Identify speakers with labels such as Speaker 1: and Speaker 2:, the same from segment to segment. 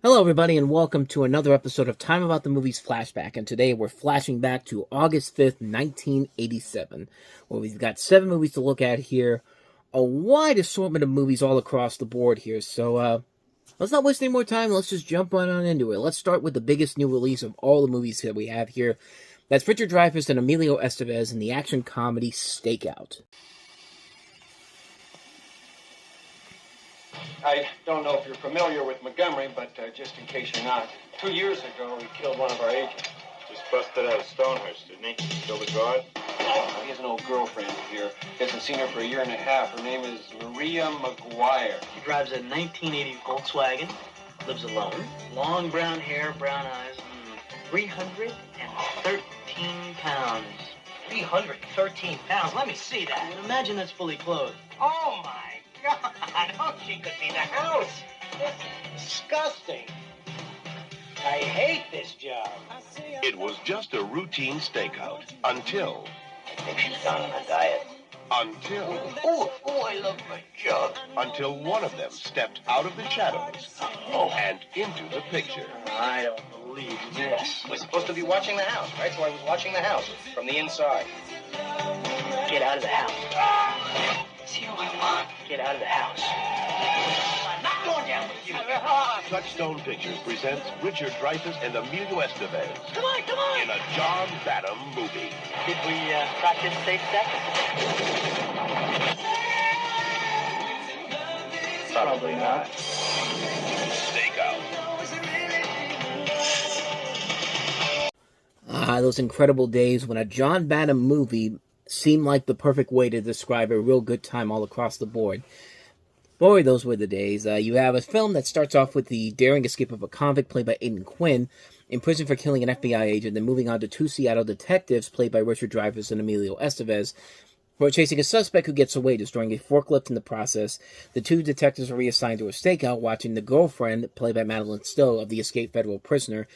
Speaker 1: Hello, everybody, and welcome to another episode of Time About the Movies Flashback. And today we're flashing back to August 5th, 1987, where we've got 7 movies to look at here, a wide assortment of movies all across the board here. So, let's not waste any more time. Let's just jump on into it. Let's start with the biggest new release of all the movies that we have here. That's Richard Dreyfuss and Emilio Estevez in the action comedy Stakeout.
Speaker 2: I don't know if you're familiar with Montgomery, but just in case you're not, 2 years ago he killed one of our agents.
Speaker 3: Just busted out of Stonehurst, didn't he? Killed a guard?
Speaker 2: Oh, he has an old girlfriend here. He hasn't seen her for a year and a half. Her name is Maria McGuire.
Speaker 4: She drives a 1980 Volkswagen, lives alone, long brown hair, brown eyes, 313 pounds.
Speaker 5: 313 pounds? Let me see that.
Speaker 4: Imagine that's fully clothed.
Speaker 5: Oh, my God. Oh, she could be the house. This is disgusting. I hate this job.
Speaker 6: It was just a routine stakeout until...
Speaker 5: I think she's gone on a diet.
Speaker 6: Until
Speaker 5: I love my job.
Speaker 6: Until one of them stepped out of the shadows and into the picture.
Speaker 4: I don't believe this.
Speaker 2: We're supposed to be watching the house, right? So I was watching the house from the inside.
Speaker 4: Get out of the house. See who I want. Get out of the house.
Speaker 5: I'm not going down with you.
Speaker 6: Touchstone Pictures presents Richard Dreyfuss and Emilio Estevez
Speaker 5: Come on.
Speaker 6: in a John Badham movie.
Speaker 4: Did we practice safe sex?
Speaker 2: Probably not.
Speaker 6: Stakeout.
Speaker 1: Those incredible days when a John Badham movie seemed like the perfect way to describe a real good time all across the board. Boy, those were the days. You have a film that starts off with the daring escape of a convict played by Aidan Quinn in prison for killing an FBI agent, then moving on to 2 Seattle detectives played by Richard Dreyfuss and Emilio Estevez who are chasing a suspect who gets away, destroying a forklift in the process. The 2 detectives are reassigned to a stakeout, watching the girlfriend, played by Madeleine Stowe, of the escaped federal prisoner.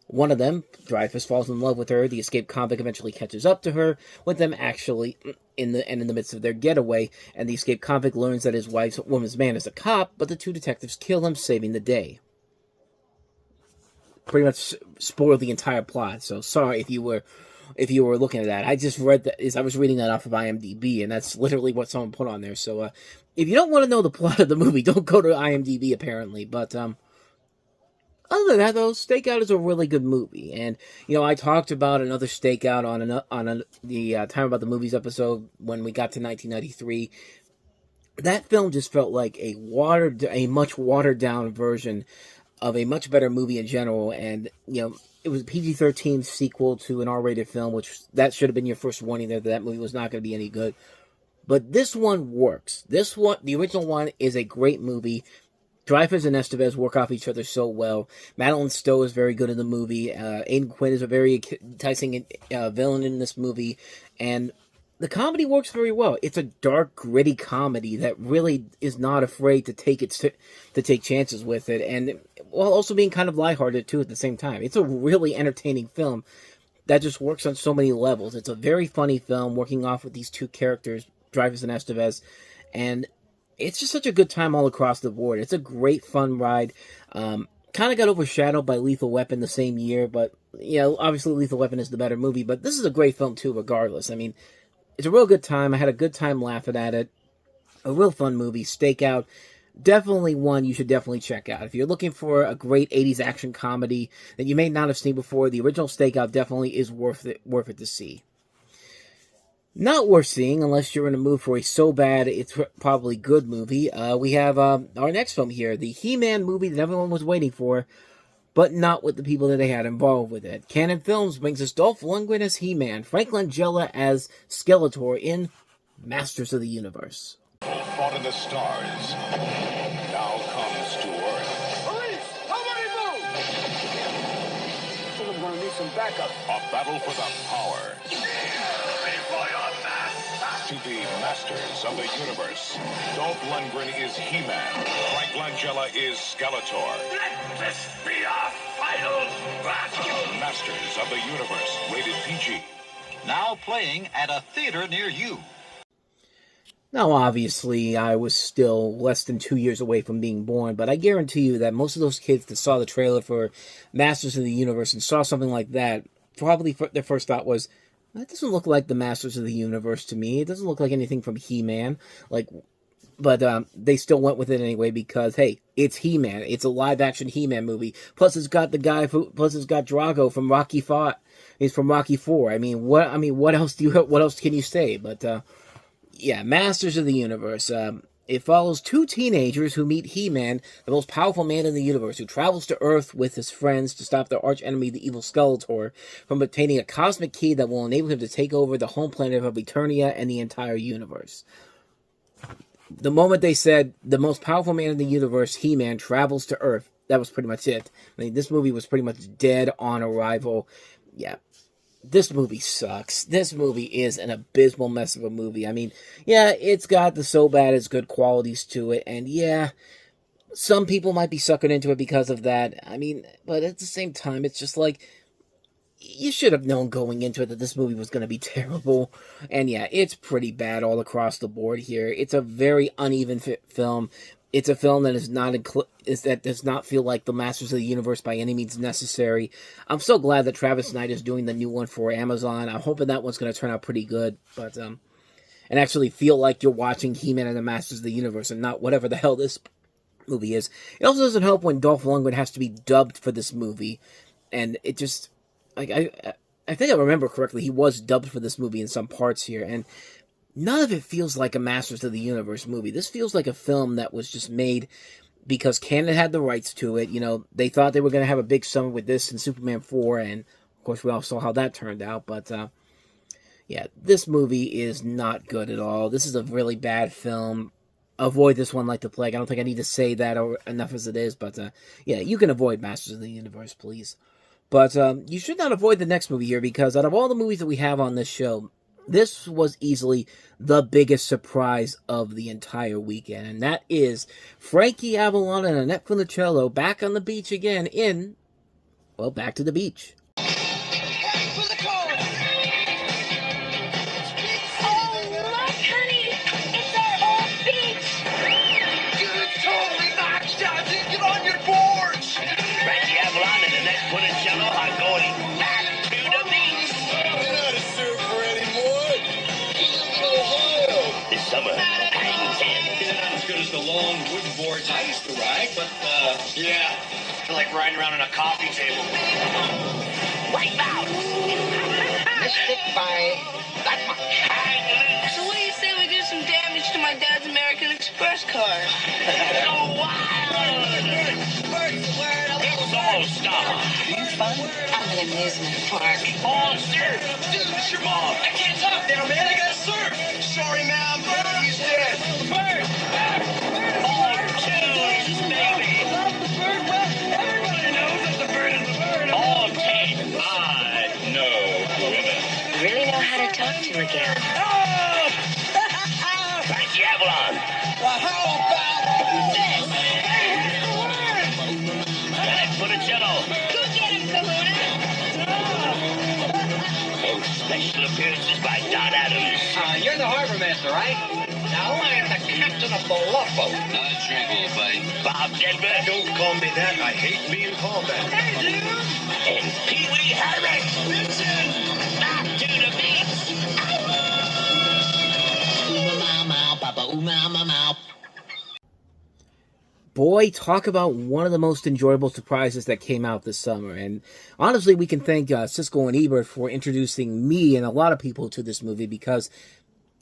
Speaker 1: One of them, Dreyfuss, falls in love with her. The escaped convict eventually catches up to her, with them actually in the midst of their getaway, and the escaped convict learns that his wife's woman's man is a cop, but the 2 detectives kill him, saving the day. Pretty much spoiled the entire plot, so sorry if you were looking at that. I just read that as I was reading that off of IMDb, and that's literally what someone put on there. So if you don't want to know the plot of the movie, don't go to IMDb apparently, but other than that, though, Stakeout is a really good movie, and, I talked about another Stakeout on the Time About the Movies episode when we got to 1993. That film just felt like a much watered-down version of a much better movie in general, and, it was a PG-13 sequel to an R-rated film, which that should have been your first warning there that movie was not going to be any good. But this one works. The original one, is a great movie. Dreyfuss and Estevez work off each other so well. Madeleine Stowe is very good in the movie. Aidan Quinn is a very enticing villain in this movie. And the comedy works very well. It's a dark, gritty comedy that really is not afraid to take chances with it. And while also being kind of lighthearted, too, at the same time. It's a really entertaining film that just works on so many levels. It's a very funny film, working off with these 2 characters, Dreyfuss and Estevez. And it's just such a good time all across the board. It's a great, fun ride. Kind of got overshadowed by Lethal Weapon the same year, but, obviously Lethal Weapon is the better movie, but this is a great film, too, regardless. I mean, it's a real good time. I had a good time laughing at it. A real fun movie. Stakeout, definitely one you should definitely check out. If you're looking for a great 80s action comedy that you may not have seen before, the original Stakeout definitely is worth it to see. Not worth seeing unless you're in a mood for a so bad it's probably good movie. We have our next film here, the He-Man movie that everyone was waiting for, but not with the people that they had involved with it. Canon Films brings us Dolph Lundgren as He-Man, Frank Langella as Skeletor in Masters of the Universe.
Speaker 6: Fought in the stars. Now comes to Earth.
Speaker 5: Police! Nobody move! I think I'm going to need some backup.
Speaker 6: A battle for the power. To be masters of the universe. Dolph Lundgren is He-Man. Frank Langella is Skeletor.
Speaker 5: Let this be our final battle!
Speaker 6: Masters of the universe. Rated PG.
Speaker 7: Now playing at a theater near you.
Speaker 1: Now, obviously, I was still less than 2 years away from being born, but I guarantee you that most of those kids that saw the trailer for Masters of the Universe and saw something like that, probably their first thought was, that doesn't look like the Masters of the Universe to me. It doesn't look like anything from He-Man. But they still went with it anyway because, hey, it's He-Man. It's a live-action He-Man movie. Plus, it's got plus it's got Drago from Rocky 5. He's from Rocky 4. What else can you say? But yeah, Masters of the Universe. It follows two teenagers who meet He-Man, the most powerful man in the universe, who travels to Earth with his friends to stop their arch-enemy, the evil Skeletor, from obtaining a cosmic key that will enable him to take over the home planet of Eternia and the entire universe. The moment they said, the most powerful man in the universe, He-Man, travels to Earth, that was pretty much it. I mean, this movie was pretty much dead on arrival. Yeah. This movie sucks. This movie is an abysmal mess of a movie. I mean, yeah, it's got the so bad it's good qualities to it, and yeah, some people might be sucking into it because of that. I mean, but at the same time, it's just like, you should have known going into it that this movie was going to be terrible. And yeah, it's pretty bad all across the board here. It's a very uneven film. It's a film that that does not feel like the Masters of the Universe by any means necessary. I'm so glad that Travis Knight is doing the new one for Amazon. I'm hoping that one's going to turn out pretty good, but and actually feel like you're watching He-Man and the Masters of the Universe and not whatever the hell this movie is. It also doesn't help when Dolph Lundgren has to be dubbed for this movie, and it just I think I remember correctly, he was dubbed for this movie in some parts here, and none of it feels like a Masters of the Universe movie. This feels like a film that was just made because Canada had the rights to it. You know, they thought they were going to have a big summer with this and Superman 4, and of course we all saw how that turned out. But yeah, this movie is not good at all. This is a really bad film. Avoid this one like the plague. I don't think I need to say that enough as it is, but yeah, you can avoid Masters of the Universe, please. But you should not avoid the next movie here, because out of all the movies that we have on this show, this was easily the biggest surprise of the entire weekend, and that is Frankie Avalon and Annette Funicello back on the beach again in, well, Back to the Beach.
Speaker 7: I used to ride, but, yeah, I feel like riding around on a coffee table. Wipe out!
Speaker 5: Missed it by that much.
Speaker 8: So what do you say we do some damage to my dad's American Express card?
Speaker 7: Go wild! It's all stop.
Speaker 8: You fun? I'm an amusement park.
Speaker 7: Oh, sir! Dude, it's your mom! I can't talk now, man! I gotta surf! Sorry, ma'am, he's dead! Bird! All twos, baby! Everybody knows that the bird is the bird! All teeth! I know women.
Speaker 8: You really know how to talk to a gal.
Speaker 7: Oh! Frankie Avalon! Well, how about this? Annette Funicello!
Speaker 8: Go get him, Kahuna!
Speaker 7: And special appearances by Don Adams.
Speaker 5: You're the harbor master, right? Now I'm the captain of the love boat.
Speaker 7: Not drink, buddy. Bob Denver. Don't call me that. I hate being called that.
Speaker 8: Hey, dude!
Speaker 7: And Pee Wee Herman. Listen. Back to the beach.
Speaker 1: Boy, talk about one of the most enjoyable surprises that came out this summer. And honestly, we can thank Siskel and Ebert for introducing me and a lot of people to this movie, because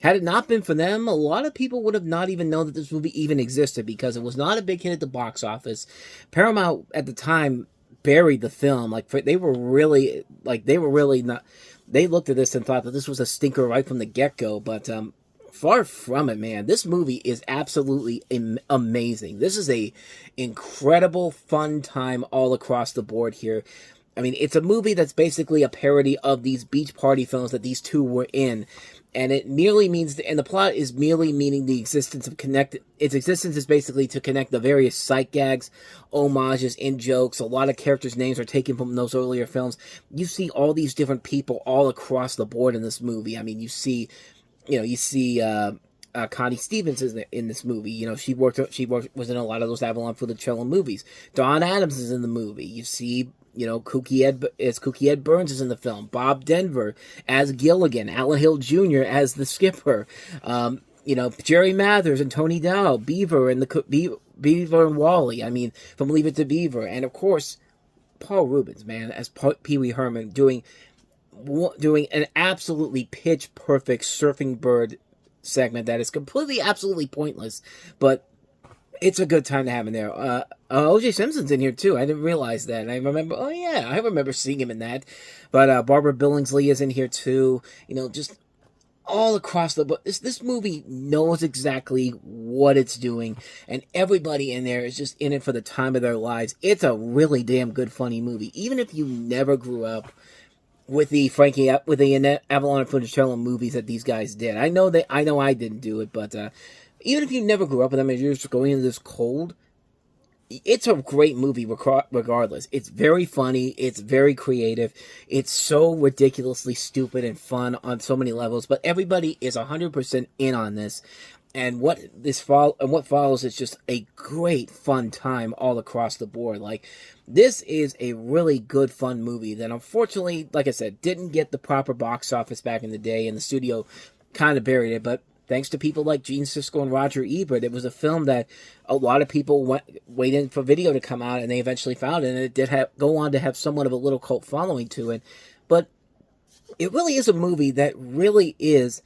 Speaker 1: had it not been for them, a lot of people would have not even known that this movie even existed, because it was not a big hit at the box office. Paramount at the time buried the film. They were really not. They looked at this and thought that this was a stinker right from the get-go, but far from it, man. This movie is absolutely amazing. This is a incredible, fun time all across the board here. I mean, it's a movie that's basically a parody of these beach party films that these two were in. And it merely means, and the plot is merely meaning the existence of its existence is basically to connect the various sight gags, homages, in jokes. A lot of characters' names are taken from those earlier films. You see all these different people all across the board in this movie. I mean, you see Connie Stevens is in this movie. You know, she was in a lot of those Avalon Funicello movies. Dawn Adams is in the movie. You see, you know, Kooky Ed Burns is in the film. Bob Denver as Gilligan. Alan Hill Jr. as the skipper. You know, Jerry Mathers and Tony Dow. Beaver and Beaver and Wally. I mean, from Leave It to Beaver. And of course, Paul Reubens, man, as Pee Wee Herman, doing an absolutely pitch perfect surfing bird segment that is completely, absolutely pointless, but it's a good time to have in there. O.J. Simpson's in here too. I didn't realize that. I remember seeing him in that. But Barbara Billingsley is in here too. You know, just all across the book. This movie knows exactly what it's doing, and everybody in there is just in it for the time of their lives. It's a really damn good, funny movie. Even if you never grew up with the Avalon and Funicello movies that these guys did. I know I didn't do it, but even if you never grew up with them and you're just going into this cold, it's a great movie regardless. It's very funny. It's very creative. It's so ridiculously stupid and fun on so many levels, but everybody is 100% in on this. And what follows is just a great fun time all across the board. Like, this is a really good fun movie that unfortunately, like I said, didn't get the proper box office back in the day, and the studio kind of buried it. But thanks to people like Gene Siskel and Roger Ebert, it was a film that a lot of people waited for video to come out, and they eventually found it, and it did go on to have somewhat of a little cult following to it. But it really is a movie that really is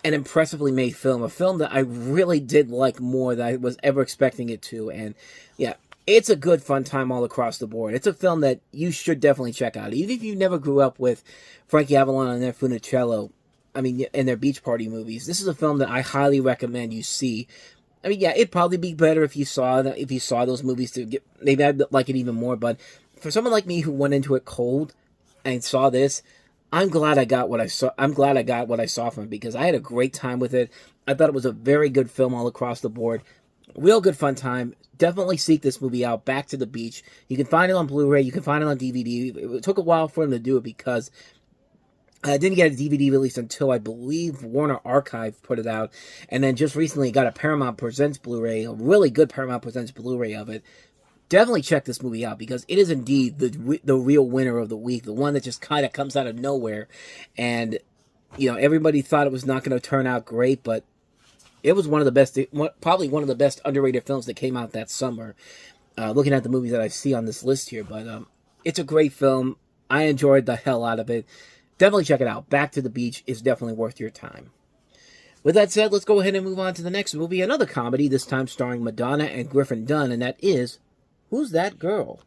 Speaker 1: an impressively made film, a film that I really did like more than I was ever expecting it to, and yeah, it's a good fun time all across the board. It's a film that you should definitely check out, even if you never grew up with Frankie Avalon and their Funicello, and their beach party movies. This is a film that I highly recommend you see. I mean, yeah, it'd probably be better if you saw those movies to get, maybe I'd like it even more, but for someone like me who went into it cold and saw this, I'm glad I got what I saw. I'm glad I got what I saw from it, because I had a great time with it. I thought it was a very good film all across the board. Real good fun time. Definitely seek this movie out. Back to the Beach. You can find it on Blu-ray. You can find it on DVD. It took a while for them to do it because I didn't get a DVD release until I believe Warner Archive put it out. And then just recently got a Paramount Presents Blu-ray, a really good Paramount Presents Blu-ray of it. Definitely check this movie out, because it is indeed the real winner of the week, the one that just kind of comes out of nowhere. And, you know, everybody thought it was not going to turn out great, but it was one of the best, probably one of the best underrated films that came out that summer. Looking at the movies that I see on this list here, but it's a great film. I enjoyed the hell out of it. Definitely check it out. Back to the Beach is definitely worth your time. With that said, let's go ahead and move on to the next movie, another comedy, this time starring Madonna and Griffin Dunne, and that is Who's That Girl?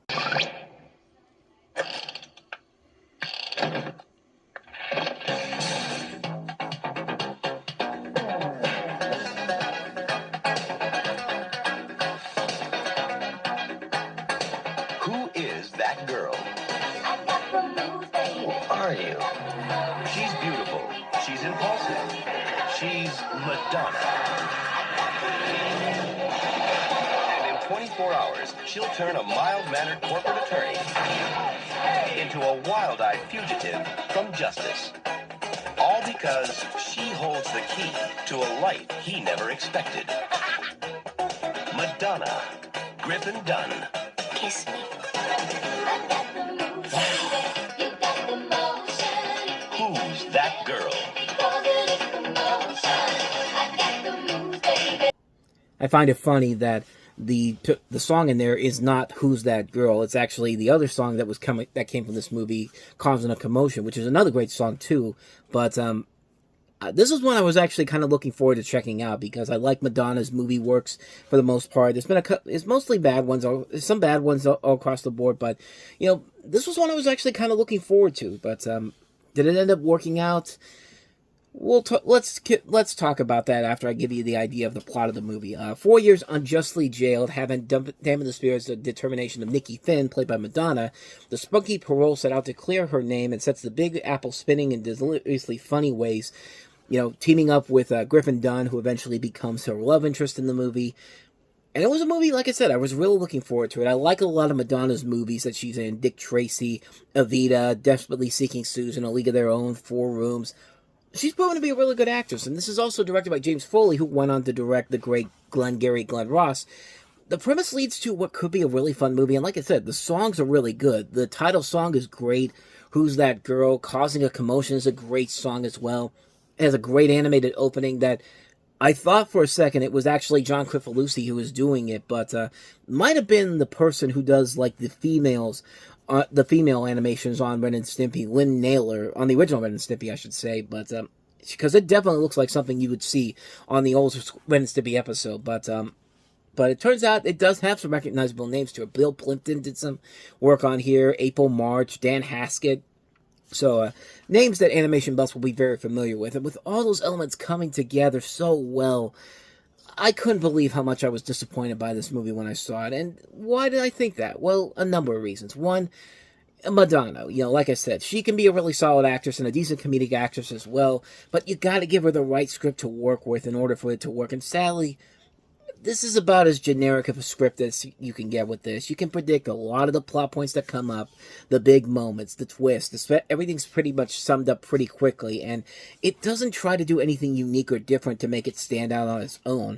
Speaker 9: Who is that girl? Who are you? She's beautiful. She's impulsive. She's Madonna. And in 24 hours, she'll turn a mild-mannered corporate attorney into a wild-eyed fugitive from justice. All because she holds the key to a life he never expected. Madonna. Griffin Dunne.
Speaker 8: Kiss me.
Speaker 9: Who's that girl?
Speaker 1: I find it funny that the song in there is not Who's That Girl. It's actually the other song that came from this movie, Causing a Commotion, which is another great song too. But this is one I was actually kind of looking forward to checking out, because I like Madonna's movie works for the most part. It's mostly bad ones, some bad ones all across the board, but you know, this was one I was actually kind of looking forward to. But did it end up working out? Let's talk about that after I give you the idea of the plot of the movie. 4 years unjustly jailed, having dampened the spirits of determination of Nikki Finn, played by Madonna, the spunky parole set out to clear her name and sets the Big Apple spinning in deliriously funny ways. You know, teaming up with Griffin Dunne, who eventually becomes her love interest in the movie. And it was a movie, like I said, I was really looking forward to it. I like a lot of Madonna's movies that she's in. Dick Tracy, Evita, Desperately Seeking Susan, A League of Their Own, Four Rooms. she's proven to be a really good actress, and this is also directed by James Foley, who went on to direct the great Glenn Ross. The premise leads to what could be a really fun movie, and like I said, the songs are really good. The title song is great. Who's That Girl? Causing a Commotion is a great song as well. It has a great animated opening that I thought for a second it was actually John Crifalusi who was doing it, but might have been the person who does like the female animations on Ren and Stimpy, Lynn Naylor, on the original Ren and Stimpy, I should say, but because it definitely looks like something you would see on the old Ren and Stimpy episode, but it turns out it does have some recognizable names to it. Bill Plimpton did some work on here, April March, Dan Haskett. So, names that animation buffs will be very familiar with. And with all those elements coming together so well, I couldn't believe how much I was disappointed by this movie when I saw it. And why did I think that? Well, a number of reasons. One, Madonna. Like I said, she can be a really solid actress and a decent comedic actress as well. But you gotta give her the right script to work with in order for it to work. And sadly, this is about as generic of a script as you can get with this. You can predict a lot of the plot points that come up, the big moments, the twists. Everything's pretty much summed up pretty quickly, and it doesn't try to do anything unique or different to make it stand out on its own.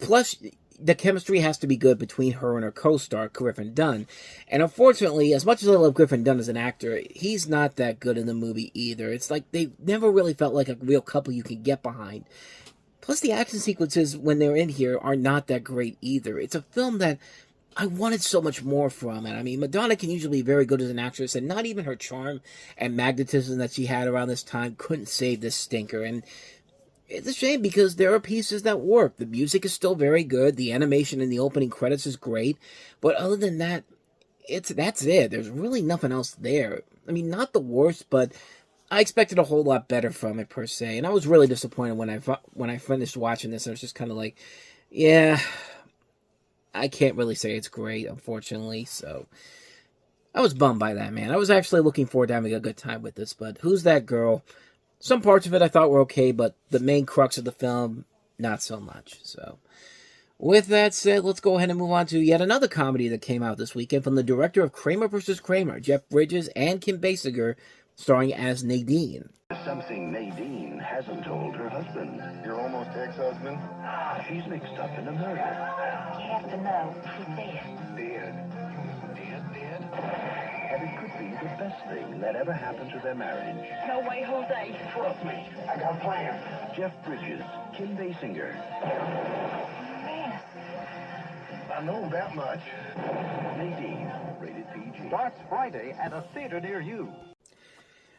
Speaker 1: Plus, the chemistry has to be good between her and her co-star, Griffin Dunne. And unfortunately, as much as I love Griffin Dunne as an actor, he's not that good in the movie either. It's like they never really felt like a real couple you can get behind. Plus, the action sequences, when they're in here, are not that great either. It's a film that I wanted so much more from it. I mean, Madonna can usually be very good as an actress, and not even her charm and magnetism that she had around this time couldn't save this stinker. And it's a shame because there are pieces that work. The music is still very good. The animation in the opening credits is great. But other than that, that's it. There's really nothing else there. I mean, not the worst, but I expected a whole lot better from it, per se, and I was really disappointed when I finished watching this. I was just kind of like, yeah, I can't really say it's great, unfortunately, so I was bummed by that, man. I was actually looking forward to having a good time with this, but Who's That Girl? Some parts of it I thought were okay, but the main crux of the film, not so much, so with that said, let's go ahead and move on to yet another comedy that came out this weekend from the director of Kramer vs. Kramer, Jeff Bridges, and Kim Basinger, starring as Nadine.
Speaker 9: Something Nadine hasn't told her husband.
Speaker 6: Your almost ex-husband?
Speaker 9: She's mixed up in a murder.
Speaker 10: You have to know he's dead.
Speaker 9: Dead? And it could be the best thing that ever happened to their marriage.
Speaker 10: No way, Jose.
Speaker 9: Trust me, I got a plan. Jeff Bridges, Kim Basinger.
Speaker 10: Man.
Speaker 6: I know that much.
Speaker 9: Nadine, rated PG.
Speaker 5: Starts Friday at a theater near you.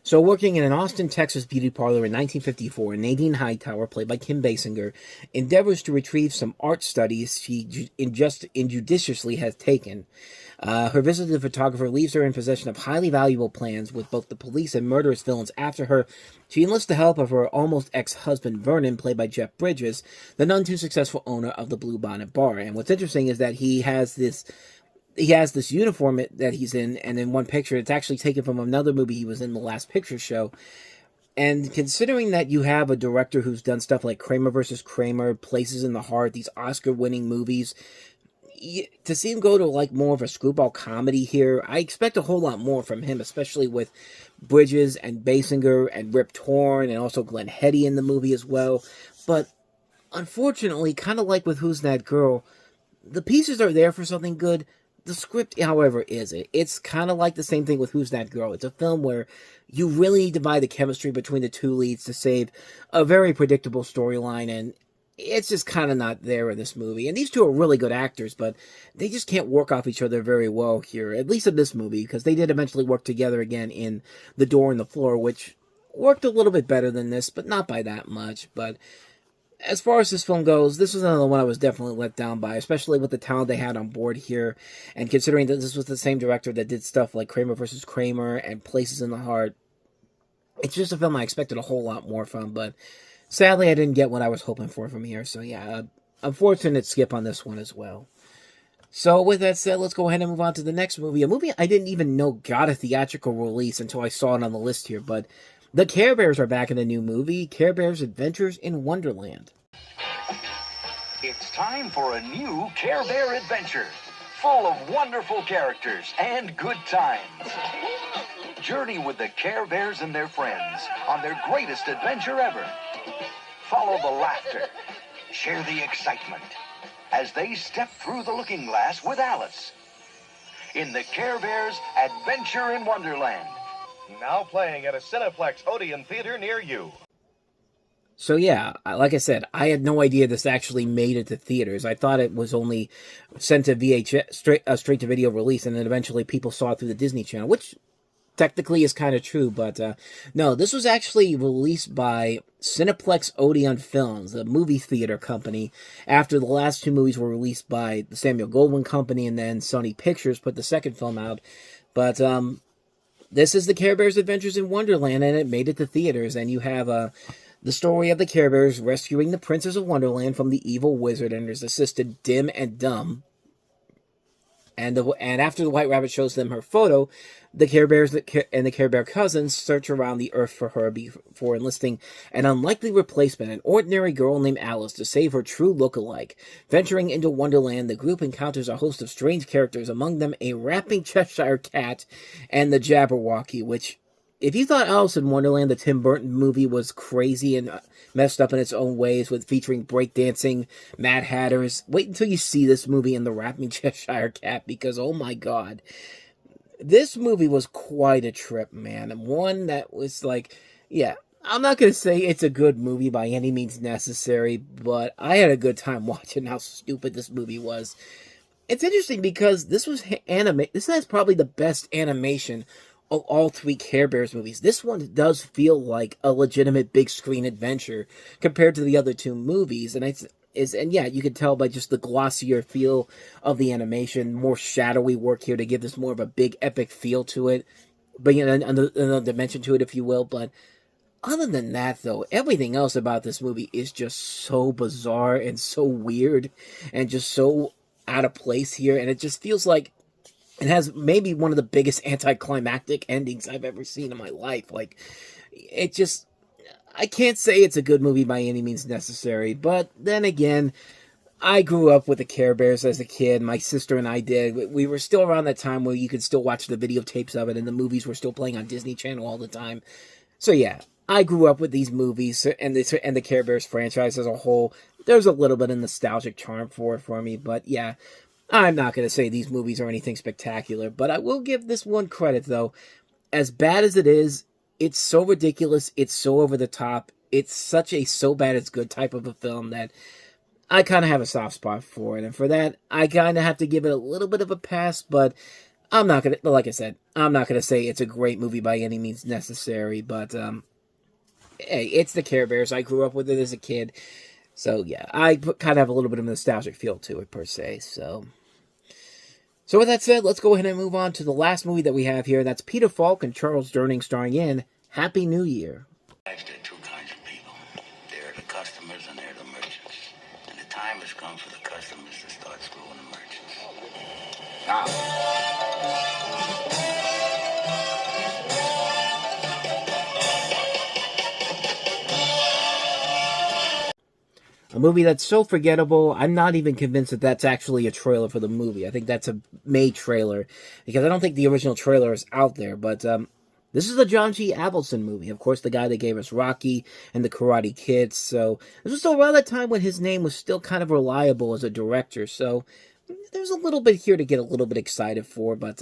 Speaker 1: So, working in an Austin, Texas beauty parlor in 1954, Nadine Hightower, played by Kim Basinger, endeavors to retrieve some art studies she injudiciously has taken. Her visiting photographer leaves her in possession of highly valuable plans with both the police and murderous villains after her. She enlists the help of her almost ex-husband, Vernon, played by Jeff Bridges, the none-too-successful owner of the Blue Bonnet Bar. And what's interesting is that he has this uniform that he's in, and in one picture, it's actually taken from another movie he was in, The Last Picture Show. And considering that you have a director who's done stuff like Kramer vs. Kramer, Places in the Heart, these Oscar-winning movies, to see him go to like more of a screwball comedy here, I expect a whole lot more from him, especially with Bridges and Basinger and Rip Torn and also Glenn Heady in the movie as well. But unfortunately, kind of like with Who's That Girl, the pieces are there for something good. The script, however, isn't. It's kind of like the same thing with Who's That Girl. It's a film where you really need to buy the chemistry between the two leads to save a very predictable storyline, and it's just kind of not there in this movie. And these two are really good actors, but they just can't work off each other very well here, at least in this movie, because they did eventually work together again in The Door and the Floor, which worked a little bit better than this, but not by that much. But as far as this film goes, this was another one I was definitely let down by, especially with the talent they had on board here, and considering that this was the same director that did stuff like Kramer vs. Kramer and Places in the Heart. It's just a film I expected a whole lot more from, but sadly I didn't get what I was hoping for from here, so yeah, unfortunate skip on this one as well. So with that said, let's go ahead and move on to the next movie, a movie I didn't even know got a theatrical release until I saw it on the list here, but the Care Bears are back in a new movie, Care Bears Adventures in Wonderland.
Speaker 9: It's time for a new Care Bear adventure, full of wonderful characters and good times. Journey with the Care Bears and their friends on their greatest adventure ever. Follow the laughter, share the excitement as they step through the looking glass with Alice in the Care Bears Adventure in Wonderland.
Speaker 11: Now playing at a Cineplex Odeon theater near you.
Speaker 1: So yeah, like I said, I had no idea this actually made it to theaters. I thought it was only sent to VHS, straight to video release, and then eventually people saw it through the Disney Channel, which technically is kind of true, but no, this was actually released by Cineplex Odeon Films, the movie theater company, after the last two movies were released by the Samuel Goldwyn Company, and then Sony Pictures put the second film out. But this is the Care Bears Adventures in Wonderland, and it made it to theaters, and you have the story of the Care Bears rescuing the Princess of Wonderland from the evil wizard and his assistant Dim and Dumb. And after the White Rabbit shows them her photo, the Care Bears and the Care Bear cousins search around the earth for her before enlisting an unlikely replacement, an ordinary girl named Alice, to save her true look-alike. Venturing into Wonderland, the group encounters a host of strange characters, among them a rapping Cheshire cat and the Jabberwocky, which, if you thought Alice in Wonderland, the Tim Burton movie, was crazy and messed up in its own ways, with featuring breakdancing Mad Hatters, wait until you see this movie in the rapping Cheshire Cat, because oh my god, this movie was quite a trip, man. And one that was like, yeah, I'm not going to say it's a good movie by any means necessary, but I had a good time watching how stupid this movie was. It's interesting because this was this has probably the best animation of all three Care Bears movies. This one does feel like a legitimate big screen adventure compared to the other two movies, and and yeah, you can tell by just the glossier feel of the animation, more shadowy work here to give this more of a big epic feel to it, bring another dimension to it, if you will. But other than that, though, everything else about this movie is just so bizarre and so weird and just so out of place here, and it just feels like it has maybe one of the biggest anticlimactic endings I've ever seen in my life. Like, it just, I can't say it's a good movie by any means necessary, but then again, I grew up with the Care Bears as a kid. My sister and I did. We were still around that time where you could still watch the videotapes of it, and the movies were still playing on Disney Channel all the time. So yeah, I grew up with these movies and the Care Bears franchise as a whole. There's a little bit of nostalgic charm for me, but yeah, I'm not going to say these movies are anything spectacular, but I will give this one credit, though. As bad as it is, it's so ridiculous, it's so over the top, it's such a so bad it's good type of a film that I kind of have a soft spot for it, and for that, I kind of have to give it a little bit of a pass, but I'm not going to, like I said, I'm not going to say it's a great movie by any means necessary, but hey, it's the Care Bears. I grew up with it as a kid, so yeah, I kind of have a little bit of a nostalgic feel to it, per se, so with that said, let's go ahead and move on to the last movie that we have here. That's Peter Falk and Charles Durning starring in Happy New Year.
Speaker 12: There are two kinds of people. There are the customers and there are the merchants. And the time has come for the customers to start screwing the merchants. Now.
Speaker 1: A movie that's so forgettable, I'm not even convinced that that's actually a trailer for the movie. I think that's a made trailer, because I don't think the original trailer is out there. But this is a John G. Avildsen movie. Of course, the guy that gave us Rocky and the Karate Kid. So this was still around that time when his name was still kind of reliable as a director. So there's a little bit here to get a little bit excited for. But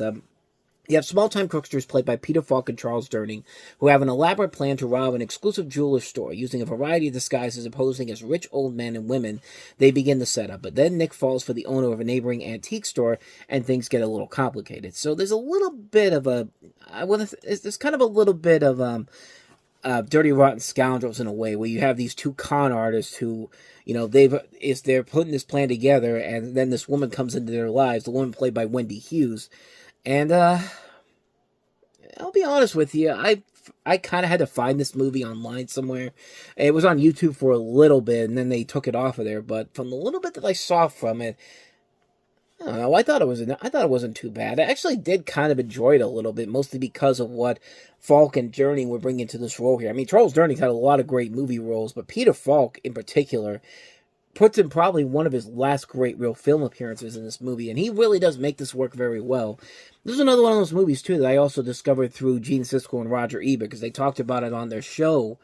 Speaker 1: you have small-time crooksters played by Peter Falk and Charles Durning, who have an elaborate plan to rob an exclusive jeweler's store. Using a variety of disguises posing as rich old men and women, they begin the setup. But then Nick falls for the owner of a neighboring antique store, and things get a little complicated. So there's a little bit of there's kind of a little bit of Dirty Rotten Scoundrels in a way, where you have these two con artists who, you know, they're putting this plan together, and then this woman comes into their lives, the woman played by Wendy Hughes. And, I'll be honest with you, I kind of had to find this movie online somewhere. It was on YouTube for a little bit, and then they took it off of there, but from the little bit that I saw from it, I don't know, I thought it wasn't too bad. I actually did kind of enjoy it a little bit, mostly because of what Falk and Durning were bringing to this role here. I mean, Charles Durning had a lot of great movie roles, but Peter Falk, in particular, puts in probably one of his last great real film appearances in this movie, and he really does make this work very well. This is another one of those movies, too, that I also discovered through Gene Siskel and Roger Ebert, because they talked about it on their show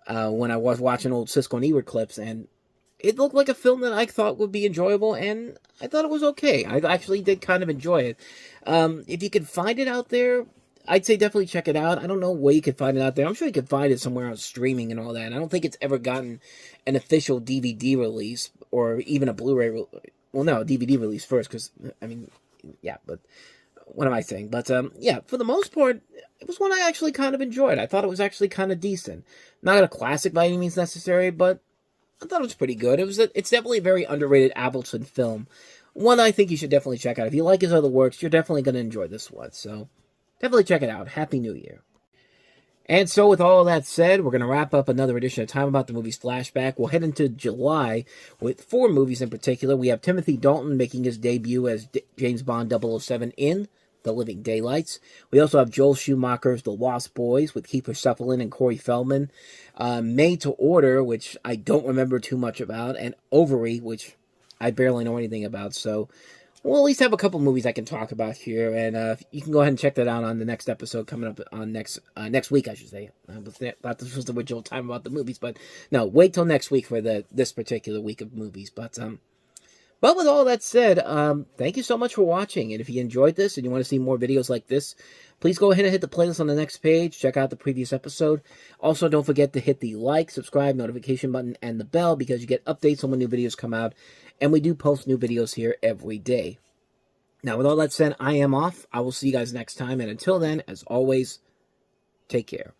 Speaker 1: when I was watching old Siskel and Ebert clips, and it looked like a film that I thought would be enjoyable, and I thought it was okay. I actually did kind of enjoy it. If you can find it out there, I'd say definitely check it out. I don't know where you could find it out there. I'm sure you could find it somewhere on streaming and all that. And I don't think it's ever gotten an official DVD release or even a Blu-ray. Well, no, DVD release first, because, I mean, yeah, but what am I saying? But, yeah, for the most part, it was one I actually kind of enjoyed. I thought it was actually kind of decent. Not a classic by any means necessary, but I thought it was pretty good. It's definitely a very underrated Avildsen film. One I think you should definitely check out. If you like his other works, you're definitely going to enjoy this one, so definitely check it out. Happy New Year. And so with all that said, we're going to wrap up another edition of Time About the Movies Flashback. We'll head into July with 4 movies in particular. We have Timothy Dalton making his debut as James Bond 007 in The Living Daylights. We also have Joel Schumacher's The Lost Boys with Kiefer Sutherland and Corey Feldman. Made to Order, which I don't remember too much about. And Ovary, which I barely know anything about, so we'll at least have a couple movies I can talk about here, and you can go ahead and check that out on the next episode coming up on next week, I should say. I thought this was the original Time About the Movies, but no, wait till next week for this particular week of movies. But with all that said, thank you so much for watching, and if you enjoyed this and you want to see more videos like this, please go ahead and hit the playlist on the next page. Check out the previous episode. Also, don't forget to hit the like, subscribe, notification button, and the bell because you get updates on when new videos come out. And we do post new videos here every day. Now, with all that said, I am off. I will see you guys next time. And until then, as always, take care.